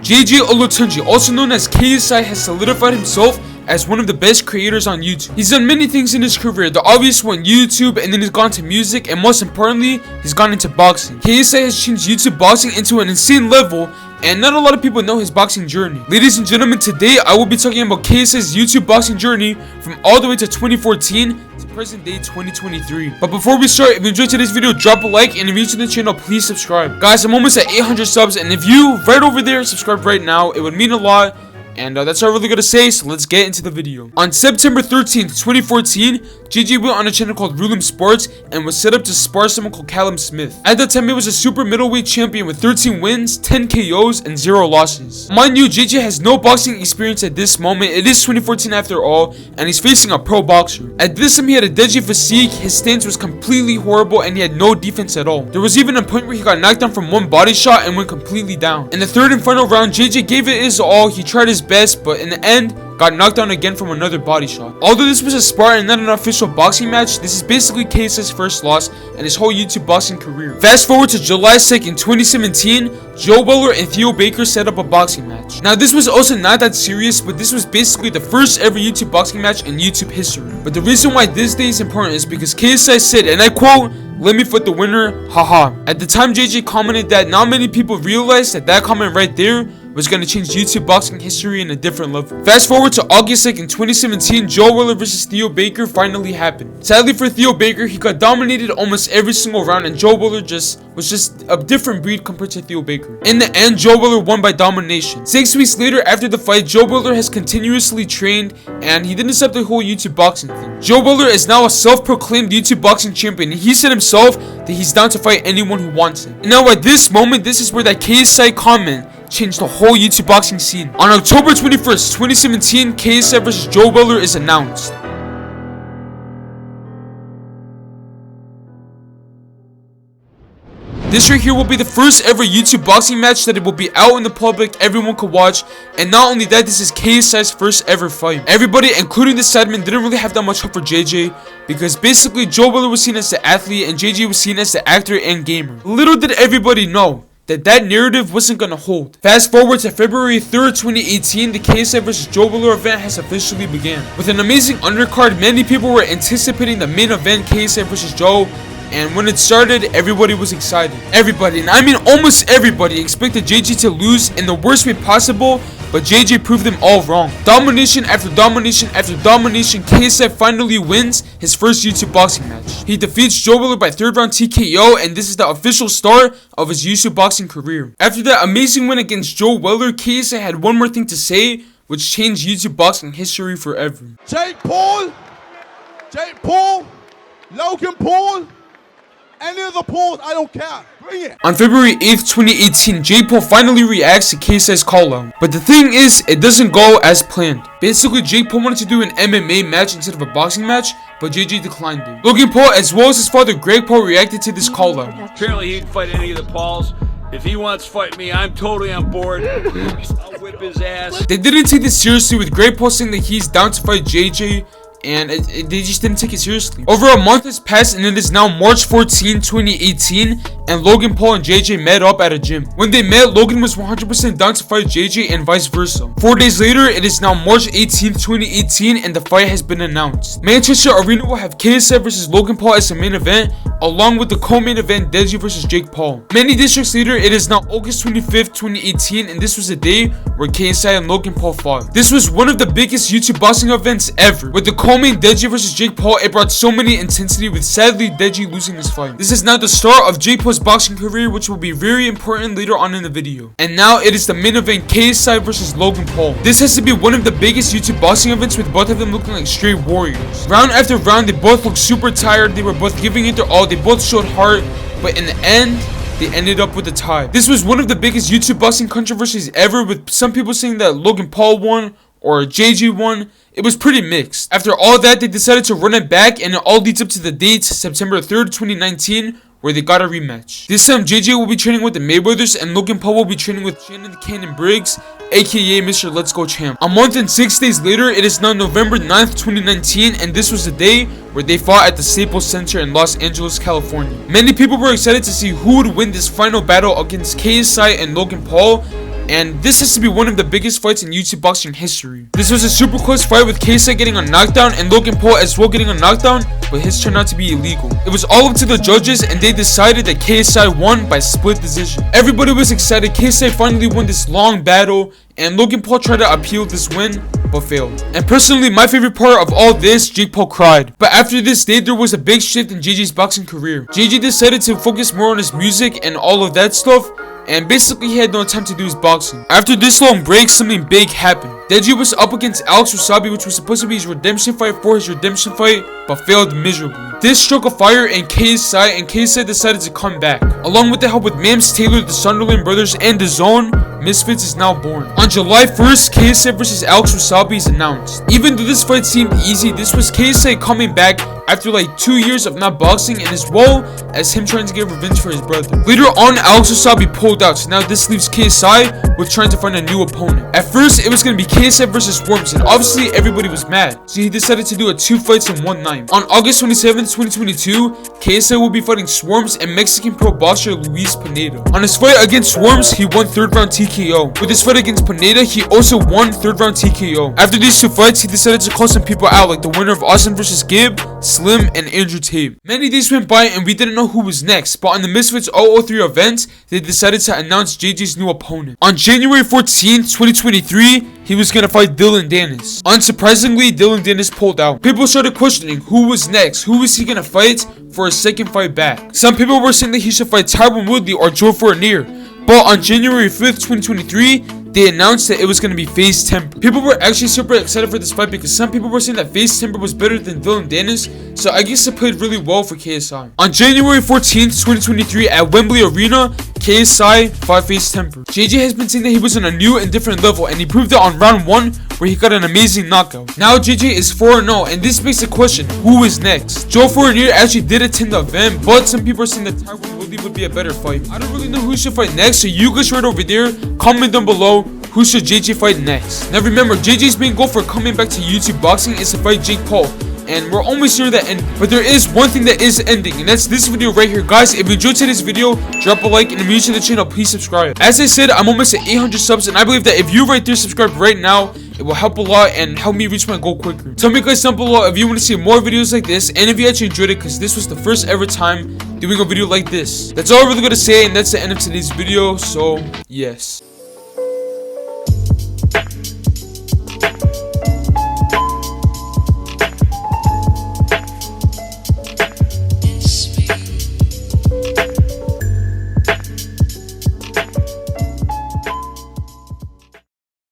JJ Olatunji, also known as KSI, has solidified himself as one of the best creators on YouTube. He's done many things in his career, the obvious one, YouTube, and then he's gone to music, and most importantly, he's gone into boxing. KSI has changed YouTube boxing into an insane level, and not a lot of people know his boxing journey. Ladies and gentlemen, today I will be talking about KSI's YouTube boxing journey from all the way to 2014 to present day 2023. But before we start, if you enjoyed today's video, drop a like, and if you're new to the channel, please subscribe. Guys, I'm almost at 800 subs, and if you, right over there, subscribe right now, it would mean a lot. And that's all I really gotta say, so let's get into the video. On September 13th, 2014, JJ went on a channel called Rulim Sports and was set up to spar someone called Callum Smith. At that time, he was a super middleweight champion with 13 wins, 10 KOs, and 0 losses. Mind you, JJ has no boxing experience at this moment. It is 2014 after all, and he's facing a pro boxer. At this time, he had a deadly physique, his stance was completely horrible, and he had no defense at all. There was even a point where he got knocked down from one body shot and went completely down. In the third and final round, JJ gave it his all. He tried his best, but in the end, got knocked down again from another body shot. Although this was a spar and not an official boxing match, this is basically KSI's first loss in his whole YouTube boxing career. Fast forward to July 2nd, 2017, Joe Weller and Theo Baker set up a boxing match. Now this was also not that serious, but this was basically the first ever YouTube boxing match in YouTube history. But the reason why this day is important is because KSI said, and I quote, "Let me fight the winner, haha." At the time, JJ commented that not many people realized that comment right there was going to change YouTube boxing history in a different level. Fast forward to August 2nd, 2017, Joe Weller vs. Theo Baker finally happened. Sadly for Theo Baker, he got dominated almost every single round, and Joe Weller was just a different breed compared to Theo Baker. In the end, Joe Weller won by domination. 6 weeks later, after the fight, Joe Weller has continuously trained, and he didn't stop the whole YouTube boxing thing. Joe Weller is now a self-proclaimed YouTube boxing champion, and he said himself that he's down to fight anyone who wants it. And now at this moment, this is where that KSI comment changed the whole YouTube boxing scene. On October 21st, 2017, KSI vs. Joe Weller is announced. This right here will be the first ever YouTube boxing match that it will be out in the public, everyone could watch, and not only that, this is KSI's first ever fight. Everybody, including the sidemen, didn't really have that much hope for JJ, because basically Joe Weller was seen as the athlete and JJ was seen as the actor and gamer. Little did everybody know that narrative wasn't gonna hold. Fast forward to February 3rd, 2018, the KSI vs. Joe Weller event has officially begun. With an amazing undercard, many people were anticipating the main event, KSI vs. Joe, and when it started, everybody was excited. Everybody, and I mean almost everybody, expected JJ to lose in the worst way possible, but JJ proved them all wrong. Domination after domination after domination, KSI finally wins his first YouTube boxing match. He defeats Joe Weller by 3rd round TKO, and this is the official start of his YouTube boxing career. After that amazing win against Joe Weller, KSI had one more thing to say, which changed YouTube boxing history forever. Jake Paul, Logan Paul, any of the Pauls, I don't care. Bring it. On February 8th, 2018, Jake Paul finally reacts to KSI's call out. But the thing is, it doesn't go as planned. Basically, Jake Paul wanted to do an MMA match instead of a boxing match, but JJ declined it. Logan Paul, as well as his father Greg Paul, reacted to this call out. Apparently he'd fight any of the Pauls. If he wants to fight me, I'm totally on board. I'll whip his ass. They didn't take this seriously, with Greg Paul saying that he's down to fight JJ, and they just didn't take it seriously. Over a month has passed, and it is now March 14, 2018, and Logan Paul and JJ met up at a gym. When they met, Logan was 100% down to fight JJ and vice versa. 4 days later, it is now March 18, 2018, and the fight has been announced. Manchester Arena will have KSI vs. Logan Paul as the main event, along with the co-main event dazn vs. Jake Paul. Many districts later, it is now August 25th, 2018, and this was the day where KSI and Logan Paul fought. This was one of the biggest YouTube boxing events ever. With the co-main dazn vs. Jake Paul, it brought so many intensity, with sadly dazn losing this fight. This is now the start of Jake Paul's boxing career, which will be very important later on in the video. And now it is the main event, KSI vs. Logan Paul. This has to be one of the biggest YouTube boxing events, with both of them looking like straight warriors. Round after round, they both looked super tired, they were both giving it their all, they both showed heart, but in the end, they ended up with a tie. This was one of the biggest YouTube boxing controversies ever, with some people saying that Logan Paul won or JJ won. It was pretty mixed. After all that, they decided to run it back, and it all leads up to the date September 3rd, 2019, where they got a rematch. This time, JJ will be training with the Mayweathers, and Logan Paul will be training with Shannon the Cannon Briggs, aka Mr. Let's Go Champ. A month and 6 days later, it is now November 9th, 2019, and this was the day where they fought at the Staples Center in Los Angeles, California. Many people were excited to see who would win this final battle against KSI and Logan Paul, and this has to be one of the biggest fights in YouTube boxing history. This was a super close fight with KSI getting a knockdown and Logan Paul as well getting a knockdown, but his turned out to be illegal. It was all up to the judges and they decided that KSI won by split decision. Everybody was excited. KSI finally won this long battle, and Logan Paul tried to appeal this win, but failed. And personally, my favorite part of all this, Jake Paul cried. But after this day, there was a big shift in JJ's boxing career. JJ decided to focus more on his music and all of that stuff, and basically he had no time to do his boxing. After this long break, something big happened. Deji was up against Alex Wasabi, which was supposed to be his redemption fight for his redemption fight, but failed miserably. This struck a fire in KSI decided to come back. Along with the help with Mams Taylor, the Sunderland brothers, and dazn, Misfits is now born. On July 1st, KSI vs Alex Wasabi is announced. Even though this fight seemed easy, this was KSI coming back after like 2 years of not boxing, and as well as him trying to get revenge for his brother. Later on, Alex Wasabi pulled out, so now this leaves KSI with trying to find a new opponent. At first, it was going to be KSI vs Worms, and obviously everybody was mad, so he decided to do a 2 fights in one night. On August 27th, 2022, KSI will be fighting Swarms and Mexican pro boxer Luis Pineda. On his fight against Swarms, he won 3rd round TKO. With his fight against Pineda, he also won 3rd round TKO. After these 2 fights, he decided to call some people out, like the winner of Austin vs Gibb, Slim, and Andrew Tate. Many days went by and we didn't know who was next, but on the Misfits 003 event, they decided to announce JJ's new opponent. On January 14th, 2023, he was gonna fight Dillon Danis. Unsurprisingly, Dillon Danis pulled out. People started questioning who was next, who was he gonna fight for his second fight back. Some people were saying that he should fight Tyron Woodley or Joe Fournier, but on January 5th, 2023, they announced that it was going to be FaZe Temper. People were actually super excited for this fight because some people were saying that FaZe Temper was better than Dillon Danis, so I guess it played really well for KSI. On January 14th, 2023 at Wembley Arena, KSI fought FaZe Temper. JJ has been saying that he was on a new and different level, and he proved it on round 1 where he got an amazing knockout. Now JJ is 4-0, and this makes the question, who is next? Joe Fournier actually did attend the event, but some people are saying that Tyron Woodley would be a better fight. I don't really know who should fight next, so you guys right over there, comment down below who should JJ fight next. Now remember, JJ's main goal for coming back to YouTube boxing is to fight Jake Paul, and we're almost near the end. But there is one thing that is ending, and that's this video right here. Guys, if you enjoyed today's video, drop a like, and if you're new to the channel, please subscribe. As I said, I'm almost at 800 subs, and I believe that if you right there subscribe right now, it will help a lot and help me reach my goal quicker. Tell me guys down below if you want to see more videos like this, and if you actually enjoyed it, because this was the first ever time doing a video like this. That's all I'm really going to say, and that's the end of today's video, so yes.